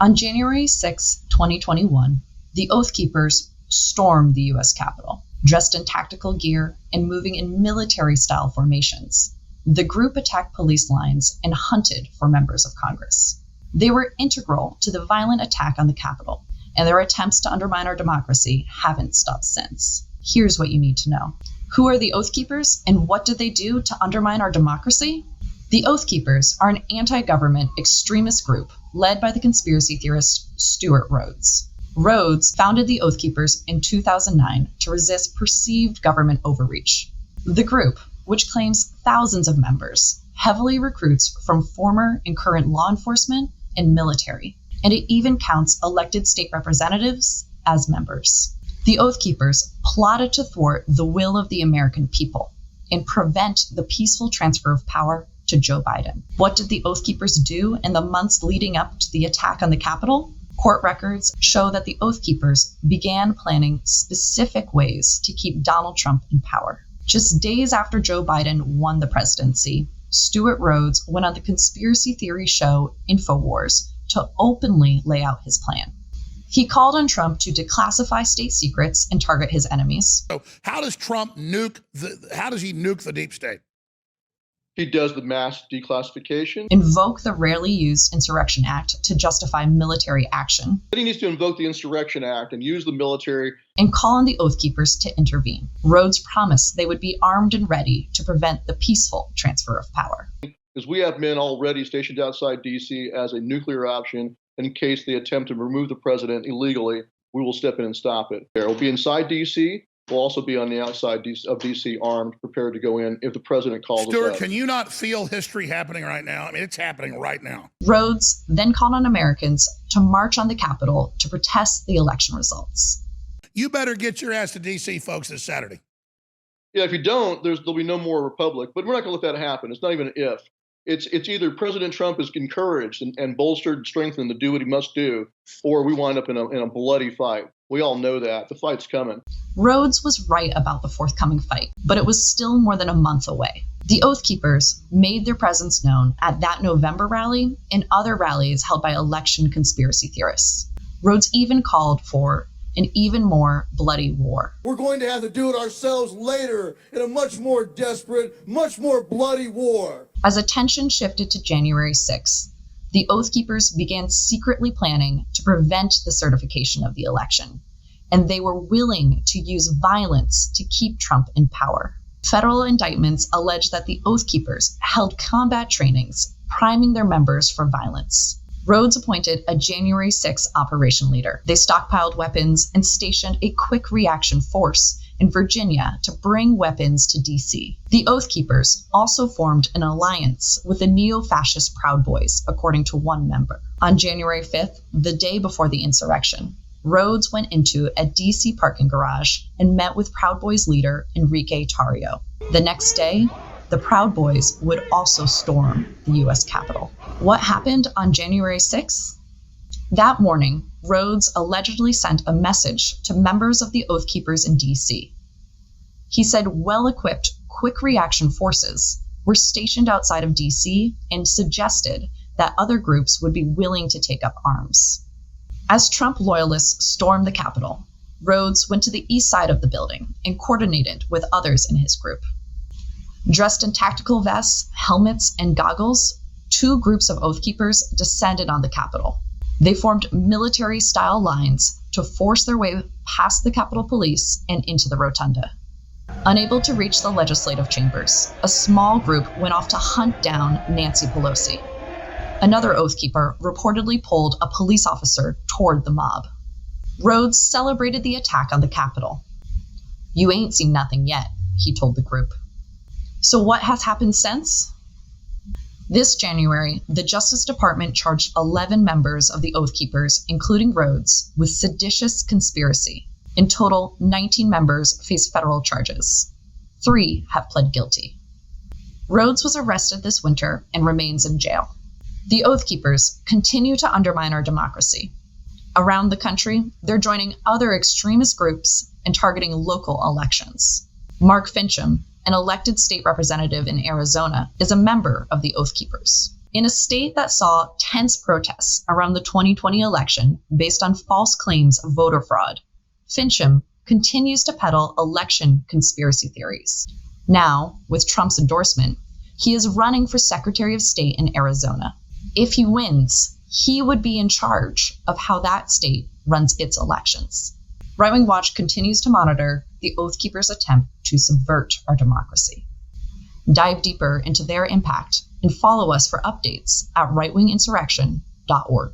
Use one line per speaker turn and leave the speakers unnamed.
On January 6, 2021, the Oath Keepers stormed the U.S. Capitol, dressed in tactical gear and moving in military-style formations. The group attacked police lines and hunted for members of Congress. They were integral to the violent attack on the Capitol, and their attempts to undermine our democracy haven't stopped since. Here's what you need to know. Who are the Oath Keepers, and what did they do to undermine our democracy? The Oath Keepers are an anti-government extremist group led by the conspiracy theorist Stewart Rhodes. Rhodes founded the Oath Keepers in 2009 to resist perceived government overreach. The group, which claims thousands of members, heavily recruits from former and current law enforcement and military, and it even counts elected state representatives as members. The Oath Keepers plotted to thwart the will of the American people and prevent the peaceful transfer of power to Joe Biden. What did the Oath Keepers do in the months leading up to the attack on the Capitol? Court records show that the Oath Keepers began planning specific ways to keep Donald Trump in power. Just days after Joe Biden won the presidency, Stewart Rhodes went on the conspiracy theory show InfoWars to openly lay out his plan. He called on Trump to declassify state secrets and target his enemies.
So how does Trump nuke the deep state?
He does the mass declassification.
Invoke the rarely used Insurrection Act to justify military action.
Then he needs to invoke the Insurrection Act and use the military.
And call on the Oath Keepers to intervene. Rhodes promised they would be armed and ready to prevent the peaceful transfer of power.
Because we have men already stationed outside D.C. as a nuclear option in case they attempt to remove the president illegally. We will step in and stop it. We'll be inside D.C. We'll also be on the outside of D.C. armed, prepared to go in if the president calls us out.
Stuart, can you not feel history happening right now? I mean, it's happening right now.
Rhodes then called on Americans to march on the Capitol to protest the election results.
You better get your ass to D.C., folks, this Saturday.
Yeah, if you don't, there'll be no more republic. But we're not going to let that happen. It's not even an if. It's either President Trump is encouraged and bolstered and strengthened to do what he must do, or we wind up in a bloody fight. We all know that. The fight's coming.
Rhodes was right about the forthcoming fight, but it was still more than a month away. The Oath Keepers made their presence known at that November rally and other rallies held by election conspiracy theorists. Rhodes even called for an even more bloody war.
We're going to have to do it ourselves later in a much more desperate, much more bloody war.
As attention shifted to January 6th, the Oath Keepers began secretly planning to prevent the certification of the election, and they were willing to use violence to keep Trump in power. Federal indictments allege that the Oath Keepers held combat trainings, priming their members for violence. Rhodes appointed a January 6 operation leader. They stockpiled weapons and stationed a quick reaction force in Virginia to bring weapons to D.C. The Oath Keepers also formed an alliance with the neo-fascist Proud Boys, according to one member. On January 5th, the day before the insurrection, Rhodes went into a D.C. parking garage and met with Proud Boys leader Enrique Tarrio. The next day, the Proud Boys would also storm the U.S. Capitol. What happened on January 6th? That morning, Rhodes allegedly sent a message to members of the Oath Keepers in D.C. He said well-equipped quick reaction forces were stationed outside of D.C. and suggested that other groups would be willing to take up arms. As Trump loyalists stormed the Capitol, Rhodes went to the east side of the building and coordinated with others in his group. Dressed in tactical vests, helmets, and goggles, two groups of Oath Keepers descended on the Capitol. They formed military-style lines to force their way past the Capitol Police and into the rotunda. Unable to reach the legislative chambers, a small group went off to hunt down Nancy Pelosi. Another Oath Keeper reportedly pulled a police officer toward the mob. Rhodes celebrated the attack on the Capitol. "You ain't seen nothing yet," he told the group. So what has happened since? This January, the Justice Department charged 11 members of the Oath Keepers, including Rhodes, with seditious conspiracy. In total, 19 members face federal charges. 3 have pled guilty. Rhodes was arrested this winter and remains in jail. The Oath Keepers continue to undermine our democracy. Around the country, they're joining other extremist groups and targeting local elections. Mark Fincham, an elected state representative in Arizona, is a member of the Oath Keepers. In a state that saw tense protests around the 2020 election based on false claims of voter fraud, Fincham continues to peddle election conspiracy theories. Now, with Trump's endorsement, he is running for Secretary of State in Arizona. If he wins, he would be in charge of how that state runs its elections. Right Wing Watch continues to monitor the Oath Keepers' attempt to subvert our democracy. Dive deeper into their impact and follow us for updates at rightwinginsurrection.org.